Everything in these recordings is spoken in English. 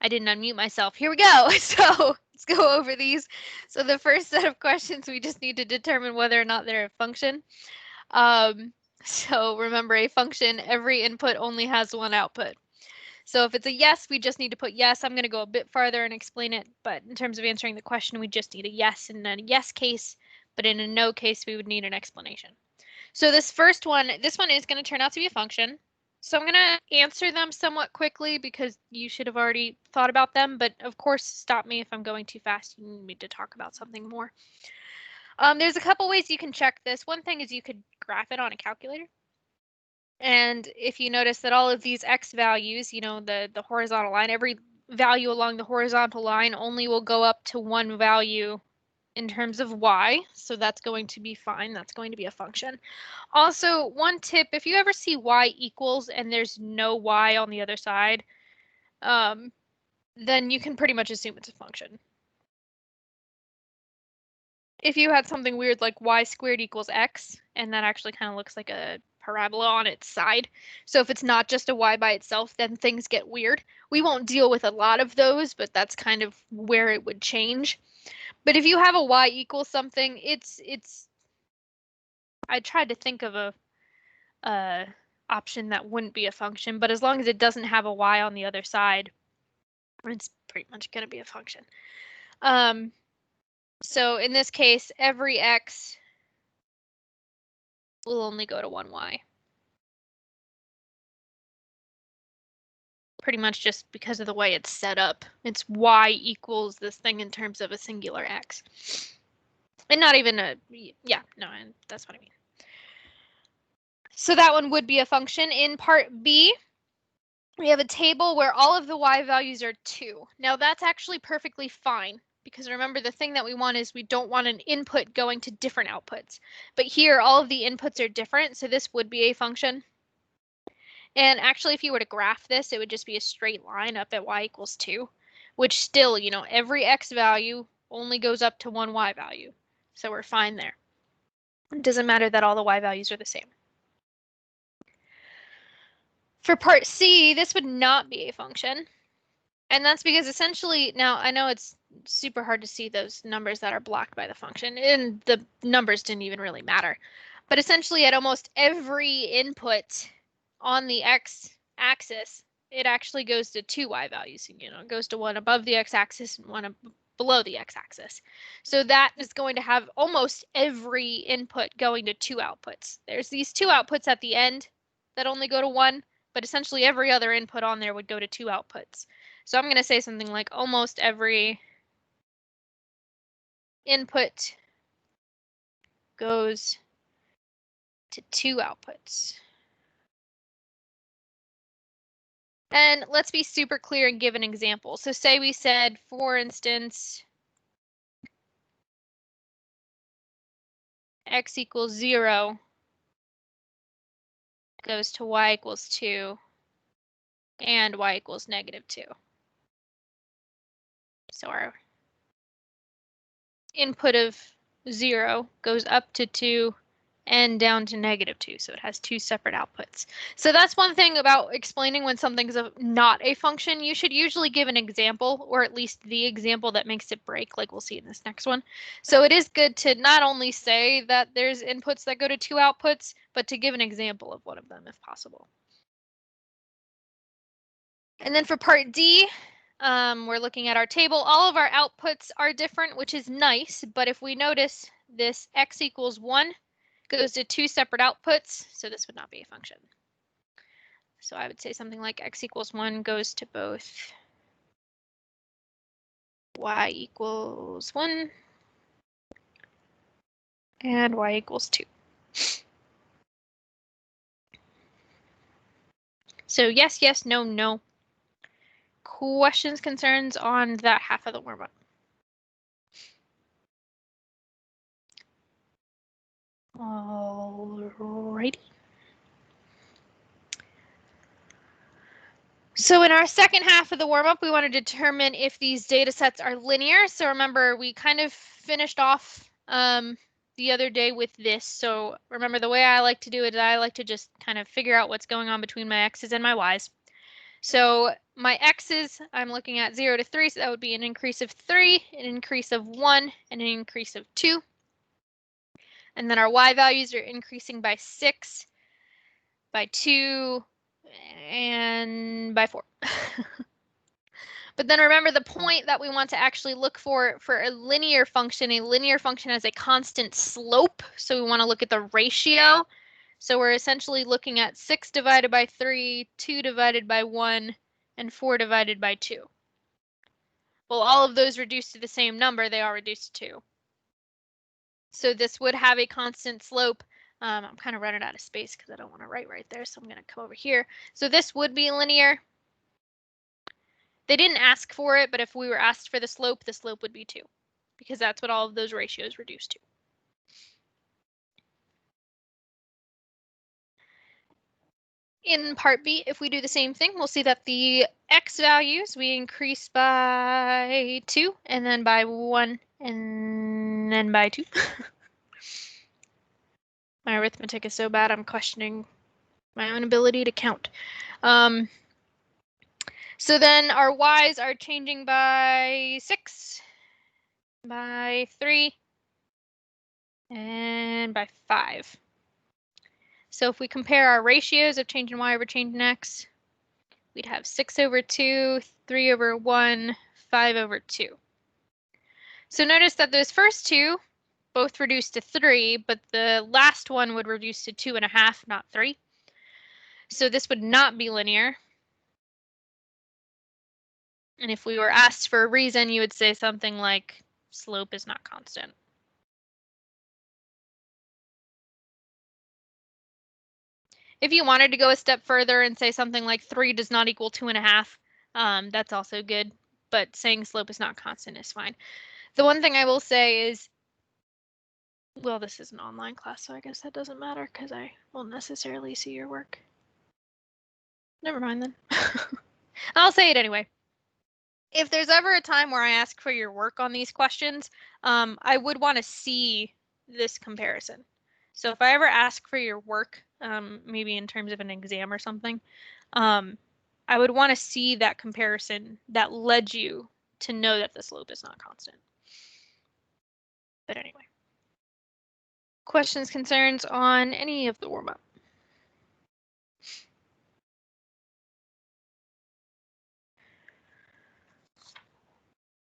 I didn't unmute myself. Here we go. So let's go over these. So the first set of questions, we just need to determine whether or not they're a function. So remember, a function, every input only has one output. So if it's a yes, we just need to put yes. I'm going to go a bit farther and explain it, but in terms of answering the question, we just need a yes in a yes case, but in a no case, we would need an explanation. So this first one, this one is going to turn out to be a function. So I'm going to answer them somewhat quickly because you should have already thought about them, but of course, stop me if I'm going too fast. You need me to talk about something more. There's a couple ways you can check this. One thing is you could graph it on a calculator. And if you notice that all of these x values, you know, the horizontal line, every value along the horizontal line only will go up to one value in terms of y. So that's going to be fine. That's going to be a function. Also, one tip, if you ever see y equals and there's no y on the other side, then you can pretty much assume it's a function. If you had something weird like y squared equals x, and that actually kind of looks like a parabola on its side. So if it's not just a y by itself, then things get weird. We won't deal with a lot of those, but that's kind of where it would change. But if you have a y equals something, I tried to think of a option that wouldn't be a function, but as long as it doesn't have a y on the other side, it's pretty much going to be a function. So in this case, every x will only go to one y. Pretty much just because of the way it's set up. It's y equals this thing in terms of a singular x. And not even a, yeah, no, that's what I mean. So that one would be a function. In part B, we have a table where all of the y values are 2. Now that's actually perfectly fine, because remember the thing that we want is we don't want an input going to different outputs. But here all of the inputs are different, so this would be a function. And actually, if you were to graph this, it would just be a straight line up at y equals 2, which still, you know, every x value only goes up to one y value. So we're fine there. It doesn't matter that all the y values are the same. For part C, this would not be a function. And that's because essentially, now I know it's super hard to see those numbers that are blocked by the function, and the numbers didn't even really matter. But essentially, at almost every input on the x-axis, it actually goes to two y values. You know, it goes to one above the x-axis and one below the x-axis. So that is going to have almost every input going to two outputs. There's these two outputs at the end that only go to one, but essentially every other input on there would go to two outputs. So I'm going to say something like almost every input goes to two outputs. And let's be super clear and give an example. So say we said, for instance, x equals 0 goes to y equals 2 and y equals -2. So our input of 0 goes up to 2 and down to -2, so it has two separate outputs. So that's one thing about explaining when something's not a function. You should usually give an example, or at least the example that makes it break, like we'll see in this next one. So it is good to not only say that there's inputs that go to two outputs, but to give an example of one of them if possible. And then for part D, we're looking at our table. All of our outputs are different, which is nice, but if we notice this x equals 1 goes to two separate outputs, so this would not be a function. So I would say something like x equals 1 goes to both y equals 1 and y equals 2. So yes, yes, no, no. Questions, concerns on that half of the warm-up? Alrighty. So in our second half of the warm-up, we want to determine if these data sets are linear. So remember, we kind of finished off the other day with this. So remember, the way I like to do it is I like to just kind of figure out what's going on between my x's and my y's. So my x's, I'm looking at 0 to 3, so that would be an increase of 3, an increase of 1, and an increase of 2. And then our y values are increasing by 6, by 2, and by 4. But then remember the point that we want to actually look for a linear function has a constant slope. So we want to look at the ratio. So we're essentially looking at 6 divided by 3, 2 divided by 1, and 4 divided by 2. Well, all of those reduced to the same number, they all reduced to 2. So this would have a constant slope. I'm kind of running out of space because I don't want to write right there, so I'm going to come over here. So this would be linear. They didn't ask for it, but if we were asked for the slope would be 2, because that's what all of those ratios reduce to. In part B, if we do the same thing, we'll see that the x values, we increase by 2, and then by 1, and then by 2. My arithmetic is so bad, I'm questioning my own ability to count. So then our y's are changing by 6, by 3, and by 5. So if we compare our ratios of change in y over change in x, we'd have 6 over 2, 3 over 1, 5 over 2. So notice that those first two both reduce to 3, but the last one would reduce to 2.5, not 3. So this would not be linear. And if we were asked for a reason, you would say something like slope is not constant. If you wanted to go a step further and say something like 3 does not equal 2.5, that's also good, but saying slope is not constant is fine. The one thing I will say is, well, this is an online class, so I guess that doesn't matter because I won't necessarily see your work. Never mind then. I'll say it anyway. If there's ever a time where I ask for your work on these questions, I would want to see this comparison. So if I ever ask for your work, maybe in terms of an exam or something, I would want to see that comparison that led you to know that the slope is not constant. But anyway. Questions, concerns on any of the warm-up?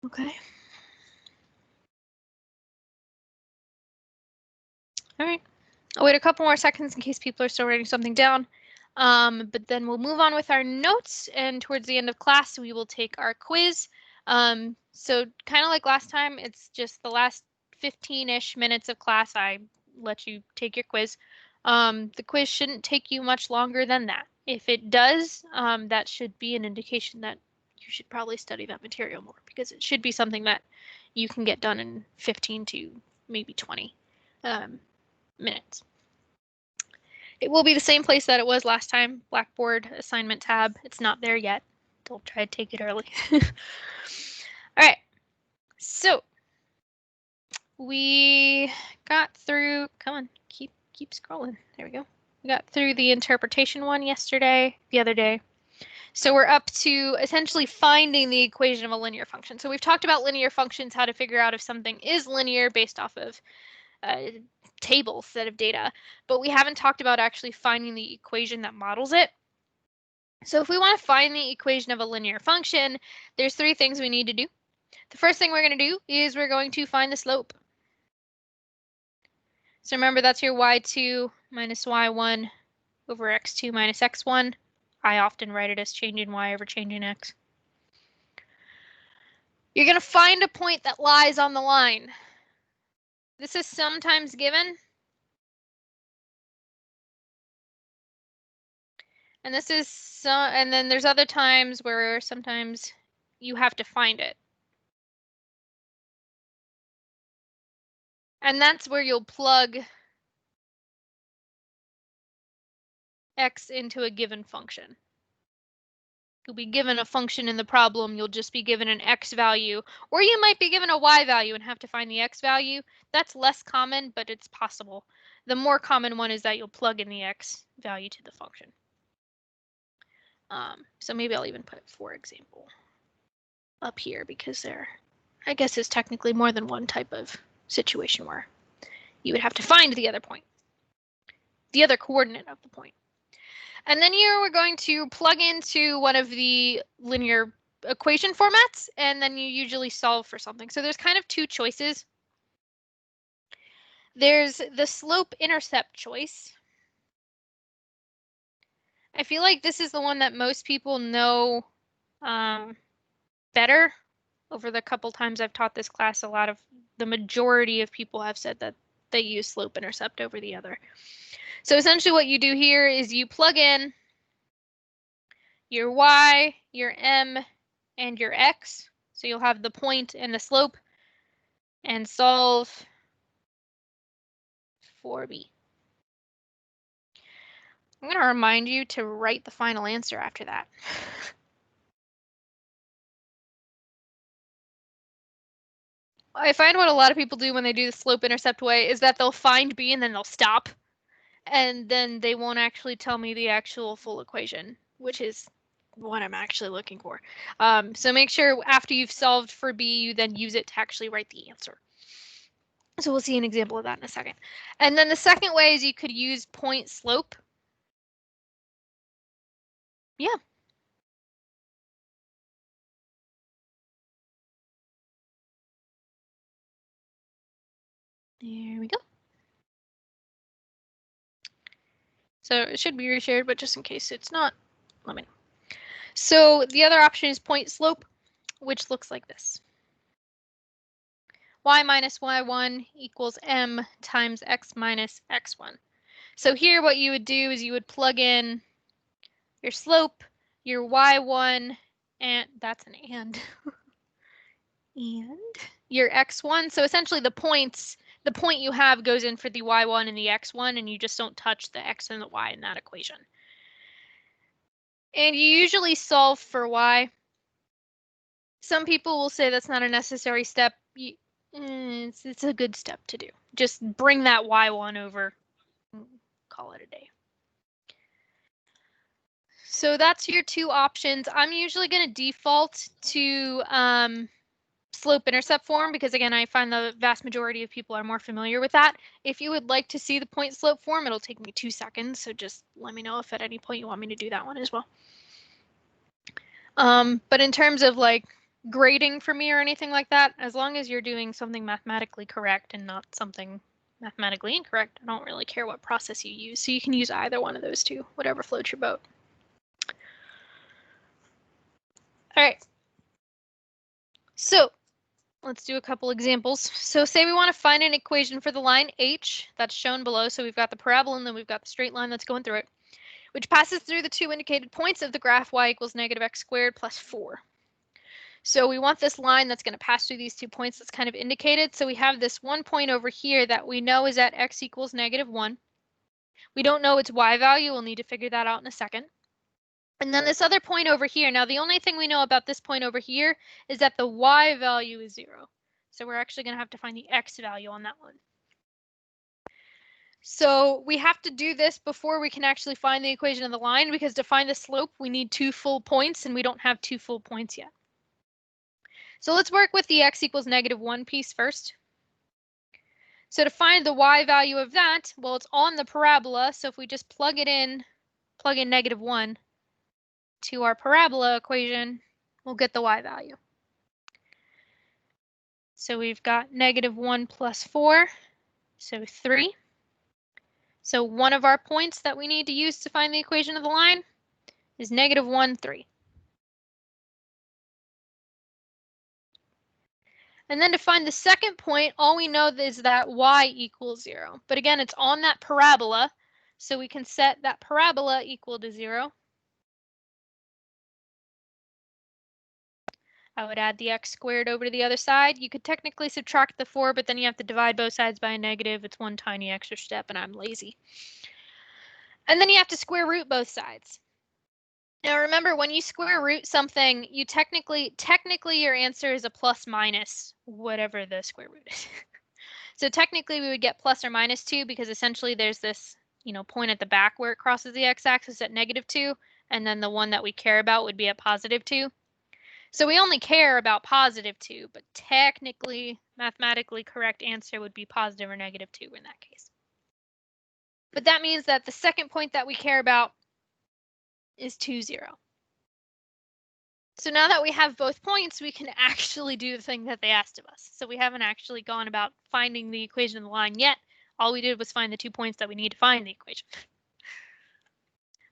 Okay. All right. I'll wait a couple more seconds in case people are still writing something down. But then we'll move on with our notes, and towards the end of class, we will take our quiz. So kind of like last time, it's just the last 15-ish minutes of class, I let you take your quiz. The quiz shouldn't take you much longer than that. If it does, that should be an indication that you should probably study that material more, because it should be something that you can get done in 15 to maybe 20 minutes. It will be the same place that it was last time, Blackboard assignment tab. It's not there yet. Don't try to take it early. All right, so we got through, come on, keep scrolling. There we go. We got through the interpretation one yesterday, the other day. So we're up to essentially finding the equation of a linear function. So we've talked about linear functions, how to figure out if something is linear based off of table set of data, but we haven't talked about actually finding the equation that models it. So if we want to find the equation of a linear function, there's 3 things we need to do. The first thing we're going to do is we're going to find the slope. So remember, that's your y2 minus y1 over x2 minus x1. I often write it as change in y over change in x. You're going to find a point that lies on the line. This is sometimes given. And this is and then there's other times where sometimes you have to find it. And that's where you'll plug x into a given function. You'll be given a function in the problem, you'll just be given an x value, or you might be given a y value and have to find the x value. That's less common, but it's possible. The more common one is that you'll plug in the x value to the function. So maybe I'll even put, for example, up here because there, I guess, is technically more than one type of situation where you would have to find the other point, the other coordinate of the point. And then here we're going to plug into one of the linear equation formats, and then you usually solve for something. So there's kind of two choices. There's the slope-intercept choice. I feel like this is the one that most people know better. Over the couple times I've taught this class, the majority of people have said that they use slope-intercept over the other. So essentially what you do here is you plug in your y, your m, and your x. So you'll have the point and the slope, and solve for b. I'm going to remind you to write the final answer after that. I find what a lot of people do when they do the slope-intercept way is that they'll find b and then they'll stop, and then they won't actually tell me the actual full equation, which is what I'm actually looking for. So make sure after you've solved for b, you then use it to actually write the answer. So we'll see an example of that in a second. And then the second way is you could use point slope. Yeah. There we go. So it should be reshared, but just in case it's not, let me know. So the other option is point slope, which looks like this. Y minus y1 equals m times x minus x1. So here what you would do is you would plug in your slope, your y1, and that's an and your x1. So essentially the point you have goes in for the y1 and the x1, and you just don't touch the x and the y in that equation. And you usually solve for y. Some people will say that's not a necessary step. It's a good step to do. Just bring that y1 over, call it a day. So that's your two options. I'm usually going to default to slope-intercept form because, again, I find the vast majority of people are more familiar with that. If you would like to see the point slope form, it'll take me 2 seconds. So just let me know if at any point you want me to do that one as well. But in terms of like grading for me or anything like that, as long as you're doing something mathematically correct and not something mathematically incorrect, I don't really care what process you use. So you can use either one of those two, whatever floats your boat. All right. So let's do a couple examples. So say we want to find an equation for the line h that's shown below. So we've got the parabola and then we've got the straight line that's going through it, which passes through the two indicated points of the graph y equals negative x squared plus 4. So we want this line that's going to pass through these 2 points that's kind of indicated. So we have this one point over here that we know is at x equals negative 1. We don't know its y value. We'll need to figure that out in a second. And then this other point over here. Now, the only thing we know about this point over here is that the y value is 0. So we're actually going to have to find the x value on that one. So we have to do this before we can actually find the equation of the line, because to find the slope, we need 2 full points, and we don't have 2 full points yet. So let's work with the x equals negative 1 piece first. So to find the y value of that, well, it's on the parabola. So if we just plug in negative 1 to our parabola equation, we'll get the y value. So we've got negative 1 plus 4, so 3. So one of our points that we need to use to find the equation of the line is negative 1, 3. And then to find the second point, all we know is that y equals 0. But again, it's on that parabola, so we can set that parabola equal to 0. I would add the x squared over to the other side. You could technically subtract the 4, but then you have to divide both sides by a negative. It's one tiny extra step, and I'm lazy. And then you have to square root both sides. Now remember, when you square root something, you technically your answer is a plus minus whatever the square root is. So technically we would get plus or minus 2 because essentially there's this, point at the back where it crosses the x-axis at negative 2, and then the one that we care about would be at positive 2. So we only care about positive 2, but technically, mathematically correct answer would be positive or negative 2 in that case. But that means that the second point that we care about is 2, 0. So now that we have both points, we can actually do the thing that they asked of us. So we haven't actually gone about finding the equation of the line yet. All we did was find the 2 points that we need to find the equation.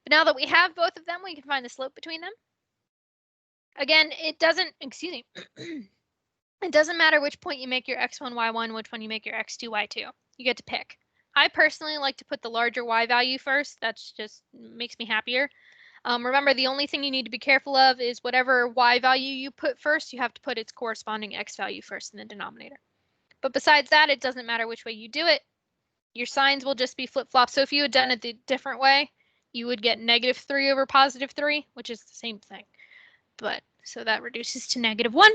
But now that we have both of them, we can find the slope between them. Again, it doesn't, excuse me, it doesn't matter which point you make your x1, y1, which one you make your x2, y2. You get to pick. I personally like to put the larger y value first. That's just makes me happier. Remember, the only thing you need to be careful of is whatever y value you put first, you have to put its corresponding x value first in the denominator. But besides that, it doesn't matter which way you do it. Your signs will just be flip-flopped. So if you had done it the different way, you would get -3 over +3, which is the same thing. But so that reduces to -1.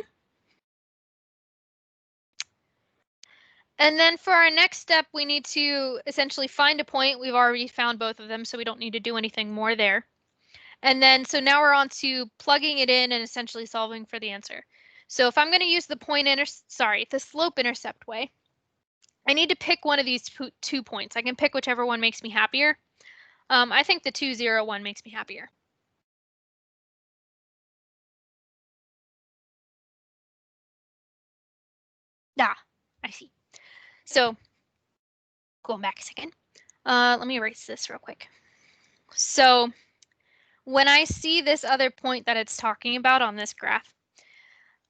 And then for our next step, we need to essentially find a point. We've already found both of them, so we don't need to do anything more there. And then, so now we're on to plugging it in and essentially solving for the answer. So if I'm going to use the slope intercept way, I need to pick one of these 2 points. I can pick whichever one makes me happier. I think the 2, 0, 1 makes me happier. I see. So going back a second, let me erase this real quick. So when I see this other point that it's talking about on this graph,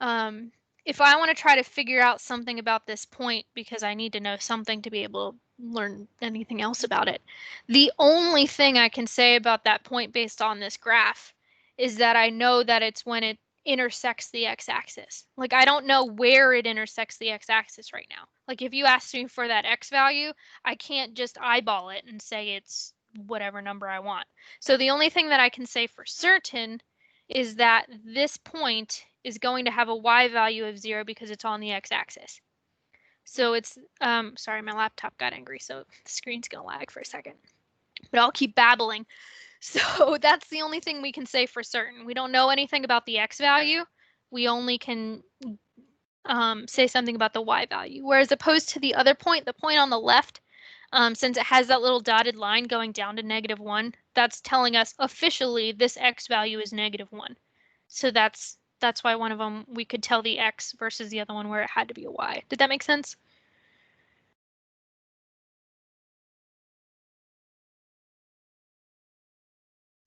if I want to try to figure out something about this point because I need to know something to be able to learn anything else about it, the only thing I can say about that point based on this graph is that I know that it's when it intersects the x-axis. Like, I don't know where it intersects the x-axis right now. Like, if you asked me for that x value, I can't just eyeball it and say it's whatever number I want. So the only thing that I can say for certain is that this point is going to have a y value of 0 because it's on the x-axis. So it's, sorry, my laptop got angry, so the screen's going to lag for a second. But I'll keep babbling. So that's the only thing we can say for certain. We don't know anything about the x value. We only can say something about the y value. Whereas opposed to the other point, the point on the left, since it has that little dotted line going down to -1, that's telling us officially this x value is -1. So that's why one of them we could tell the x versus the other one where it had to be a y. Did that make sense?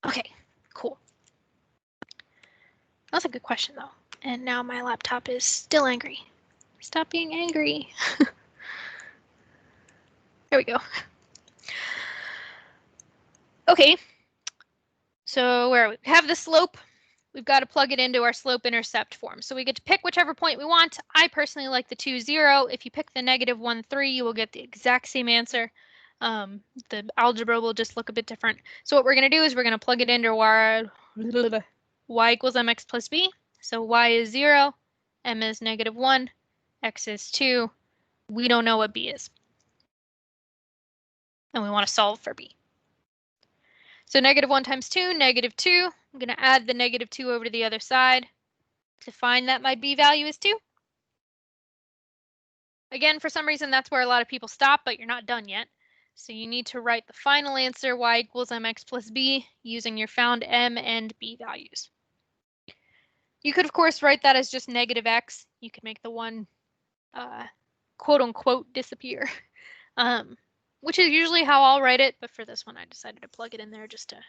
Okay, cool. That's a good question though. And now my laptop is still angry. Stop being angry. There we go. Okay, so where we have the slope, we've got to plug it into our slope intercept form. So we get to pick whichever point we want. I personally like the 2, 0. If you pick the -1, 3, you will get the exact same answer. The algebra will just look a bit different. So what we're going to do is we're going to plug it into our y equals mx plus b. So y is 0, m is -1, x is 2. We don't know what b is. And we want to solve for b. So -1 times 2, -2. I'm going to add the -2 over to the other side to find that my b value is 2. Again, for some reason, that's where a lot of people stop, but you're not done yet. So you need to write the final answer, y equals mx plus b, using your found m and b values. You could, of course, write that as just -x. You could make the one quote unquote disappear, which is usually how I'll write it. But for this one, I decided to plug it in there just to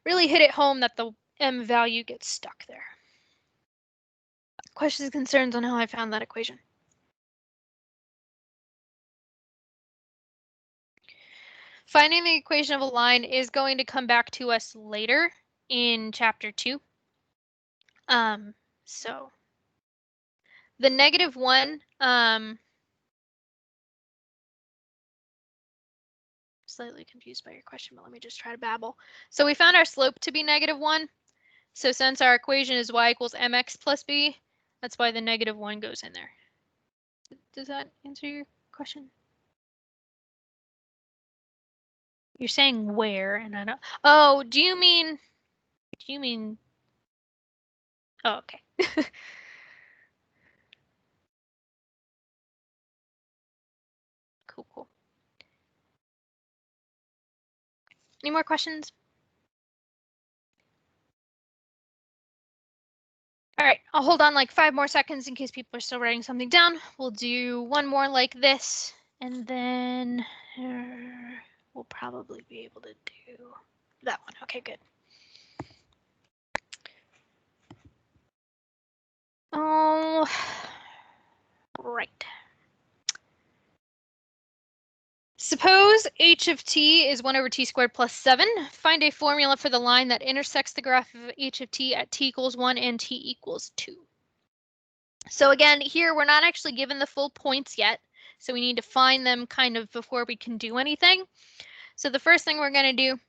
really hit it home that the m value gets stuck there. Questions, concerns on how I found that equation? Finding the equation of a line is going to come back to us later in chapter 2. So the -1, slightly confused by your question, but let me just try to babble. So we found our slope to be -1. So since our equation is y equals mx plus b, that's why the -1 goes in there. Does that answer your question? You're saying where, and I don't. Oh, do you mean Do you mean? Oh, okay. Cool. Any more questions? All right, I'll hold on like 5 more seconds in case people are still writing something down. We'll do one more like this, and then we'll probably be able to do that one. Okay, good. Oh, right. Suppose h of t is 1 over t squared plus 7. Find a formula for the line that intersects the graph of h of t at t equals 1 and t equals 2. So again, here we're not actually given the full points yet, so we need to find them kind of before we can do anything. So the first thing we're going to do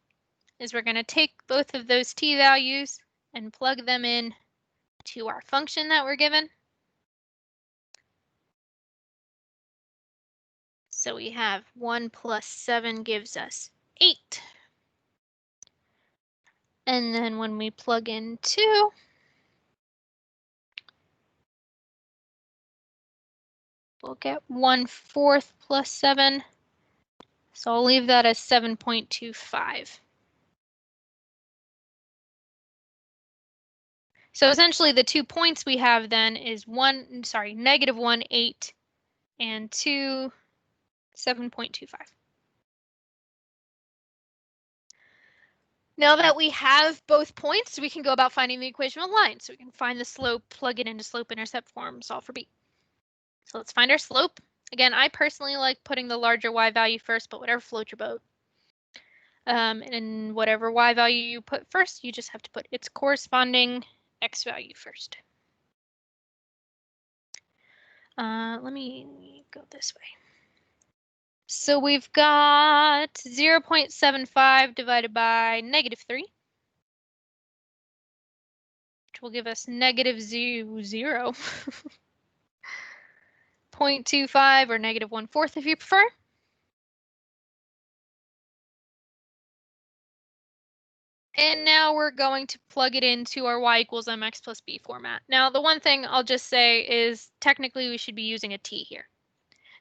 is we're going to take both of those t values and plug them in to our function that we're given. So we have 1 plus 7 gives us 8. And then when we plug in 2, we'll get 1/4 plus 7. So I'll leave that as 7.25. So essentially the 2 points we have then is negative 1, 8, and 2, 7.25. Now that we have both points, we can go about finding the equation of line. So we can find the slope, plug it into slope-intercept form, solve for b. So let's find our slope. Again, I personally like putting the larger y value first, but whatever floats your boat. And whatever y value you put first, you just have to put its corresponding x value first. Let me go this way. So we've got 0.75 divided by negative 3, which will give us negative 0.25 or negative 1/4 if you prefer. And now we're going to plug it into our y equals mx plus b format. Now, the one thing I'll just say is technically we should be using a t here.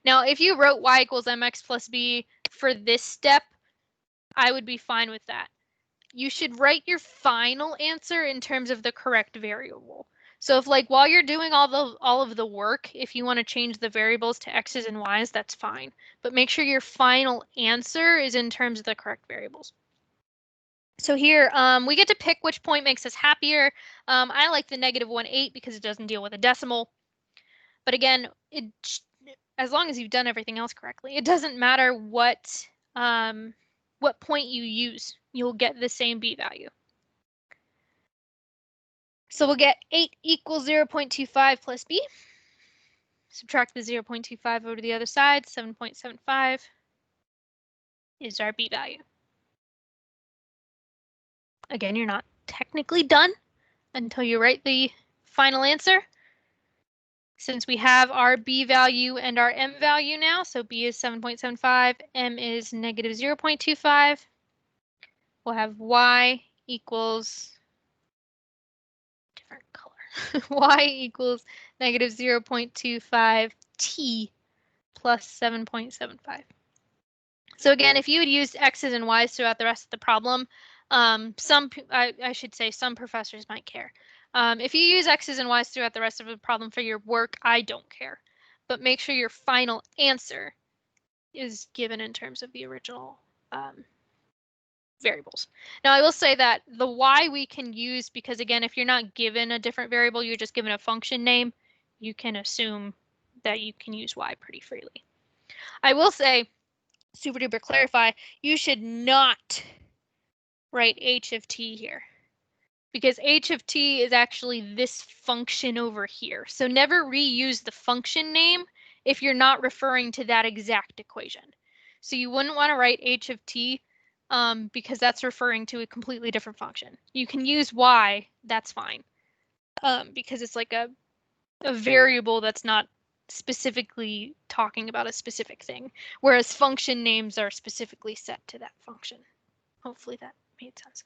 Now, if you wrote y equals mx plus b for this step, I would be fine with that. You should write your final answer in terms of the correct variable. So if like while you're doing all of the work, if you want to change the variables to x's and y's, that's fine. But make sure your final answer is in terms of the correct variables. So here we get to pick which point makes us happier. I like the negative 1/8 because it doesn't deal with a decimal. But again, as long as you've done everything else correctly, it doesn't matter what point you use. You'll get the same b value. So we'll get 8 equals 0.25 plus b. Subtract the 0.25 over to the other side. 7.75 is our b value. Again, you're not technically done until you write the final answer. Since we have our b value and our m value now, so b is 7.75, m is negative 0.25, we'll have y equals different color. Y equals negative 0.25 t plus 7.75. So again, if you had used x's and y's throughout the rest of the problem, I should say some professors might care. If you use x's and y's throughout the rest of the problem for your work, I don't care. But make sure your final answer is given in terms of the original variables. Now, I will say that the y we can use because, again, if you're not given a different variable, you're just given a function name, you can assume that you can use y pretty freely. I will say, super duper clarify, you should not write h of t here because h of t is actually this function over here. So never reuse the function name if you're not referring to that exact equation. So you wouldn't want to write h of t because that's referring to a completely different function. You can use y, that's fine, because it's like a variable that's not specifically talking about a specific thing, whereas function names are specifically set to that function. Hopefully that made sense.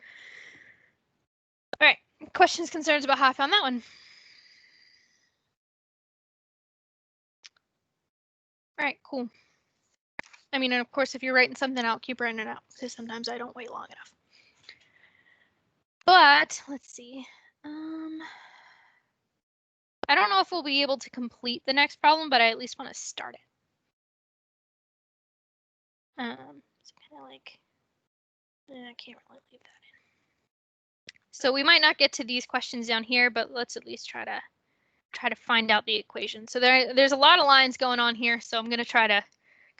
All right, questions, concerns about how I found that one? All right, cool. I mean, and of course, if you're writing something out, keep writing it out, because sometimes I don't wait long enough. But let's see. I don't know if we'll be able to complete the next problem, but I at least want to start it. So kind of like, I can't really leave that in. So we might not get to these questions down here, but let's at least try to find out the equation. So there's a lot of lines going on here, so I'm going to try to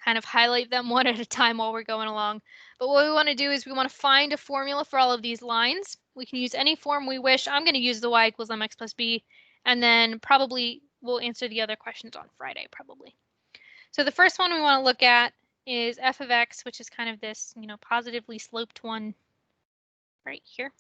kind of highlight them one at a time while we're going along. But what we want to do is we want to find a formula for all of these lines. We can use any form we wish. I'm going to use the y equals mx plus b, and then probably we'll answer the other questions on Friday, probably. So the first one we want to look at is f of x, which is kind of this, positively sloped one right here.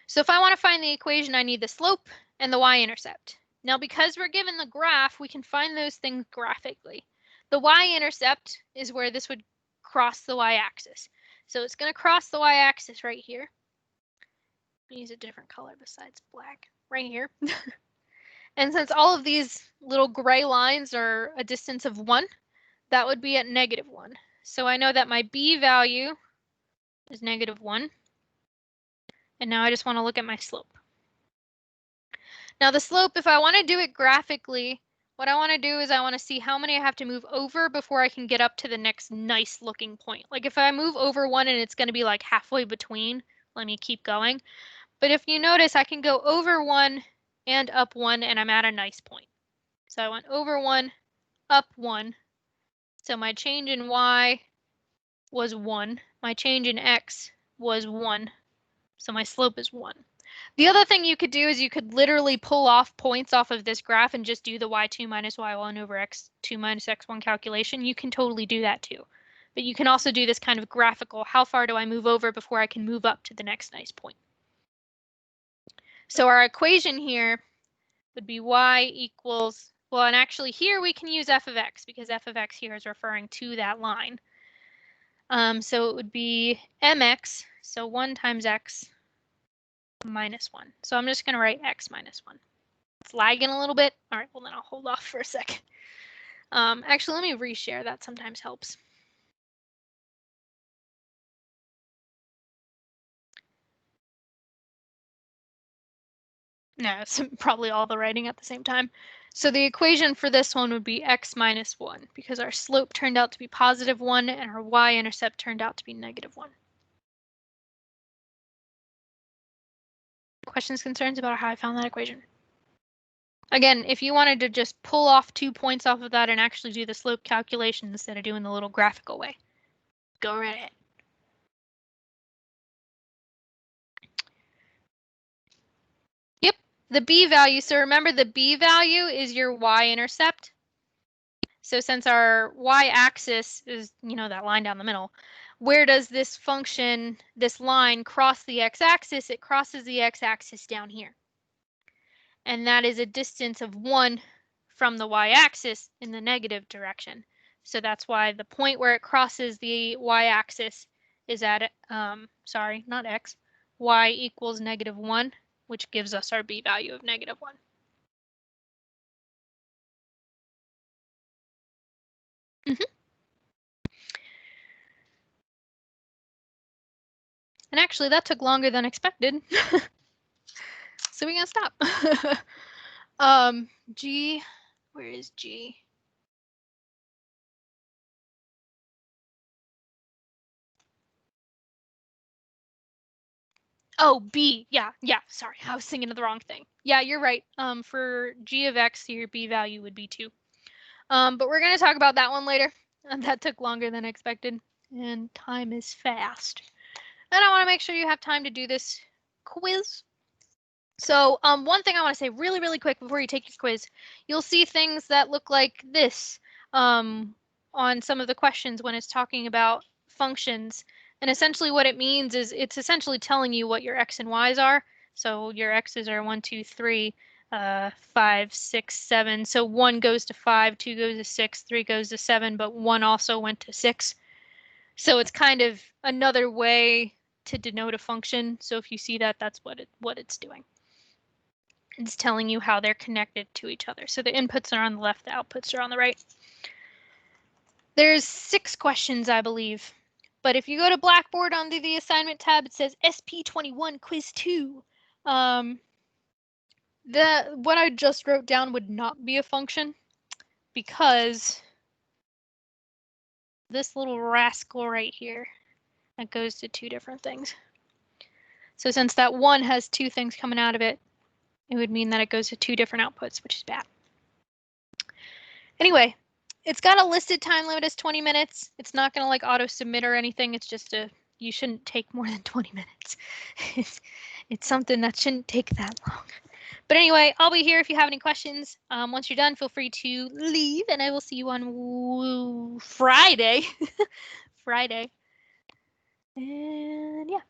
So if I want to find the equation, I need the slope and the y-intercept. Now, because we're given the graph, we can find those things graphically. The y-intercept is where this would cross the y-axis. So it's going to cross the y-axis right here. Use a different color besides black, right here. And since all of these little gray lines are a distance of 1, that would be at -1. So I know that my b value is -1. And now I just want to look at my slope. Now the slope, if I want to do it graphically, what I want to do is I want to see how many I have to move over before I can get up to the next nice looking point. Like if I move over one and it's going to be like halfway between, let me keep going. But if you notice, I can go over one and up one and I'm at a nice point. So I went over one, up one. So my change in y was 1. My change in x was 1. So my slope is 1. The other thing you could do is you could literally pull off points off of this graph and just do the y2 minus y1 over x2 minus x1 calculation. You can totally do that too. But you can also do this kind of graphical, how far do I move over before I can move up to the next nice point? So our equation here would be y equals, well, and actually here we can use f of x because f of x here is referring to that line. So it would be mx, so 1 times x minus 1. So I'm just going to write x minus 1. It's lagging a little bit. All right, well then I'll hold off for a second. Actually, let me reshare. That sometimes helps. No, it's probably all the writing at the same time. So the equation for this one would be x minus 1 because our slope turned out to be +1 and our y-intercept turned out to be -1. Questions, concerns about how I found that equation? Again, if you wanted to just pull off 2 points off of that and actually do the slope calculation instead of doing the little graphical way, go right ahead. Yep, the b value. So remember, the b value is your y-intercept. So since our y-axis is, that line down the middle, where does this function, this line, cross the x-axis? It crosses the x-axis down here. And that is a distance of 1 from the y-axis in the negative direction. So that's why the point where it crosses the y-axis is at, sorry, not x, y equals -1, which gives us our b value of -1. And actually, that took longer than expected. So we're gonna stop. G, where is G? Oh, B, yeah, sorry, I was thinking of the wrong thing. Yeah, you're right. For G of X, your B value would be 2. But we're gonna talk about that one later. That took longer than expected, and time is fast. And I wanna make sure you have time to do this quiz. So one thing I want to say really, really quick before you take your quiz, you'll see things that look like this on some of the questions when it's talking about functions. And essentially what it means is it's essentially telling you what your x and y's are. So your x's are 1, 2, 3, 5, 6, 7. So 1 goes to 5, 2 goes to 6, 3 goes to 7, but 1 also went to 6. So it's kind of another way to denote a function. So if you see that, that's what it's doing. It's telling you how they're connected to each other. So the inputs are on the left, the outputs are on the right. There's 6 questions, I believe. But if you go to Blackboard under the assignment tab, it says SP21 quiz 2. What I just wrote down would not be a function because this little rascal right here, that goes to 2 different things. So since that one has 2 things coming out of it, it would mean that it goes to 2 different outputs, which is bad. Anyway, it's got a listed time limit as 20 minutes. It's not going to like auto submit or anything. It's just you shouldn't take more than 20 minutes. It's something that shouldn't take that long. But anyway, I'll be here if you have any questions. Once you're done, feel free to leave, and I will see you on Friday. Friday. And yeah.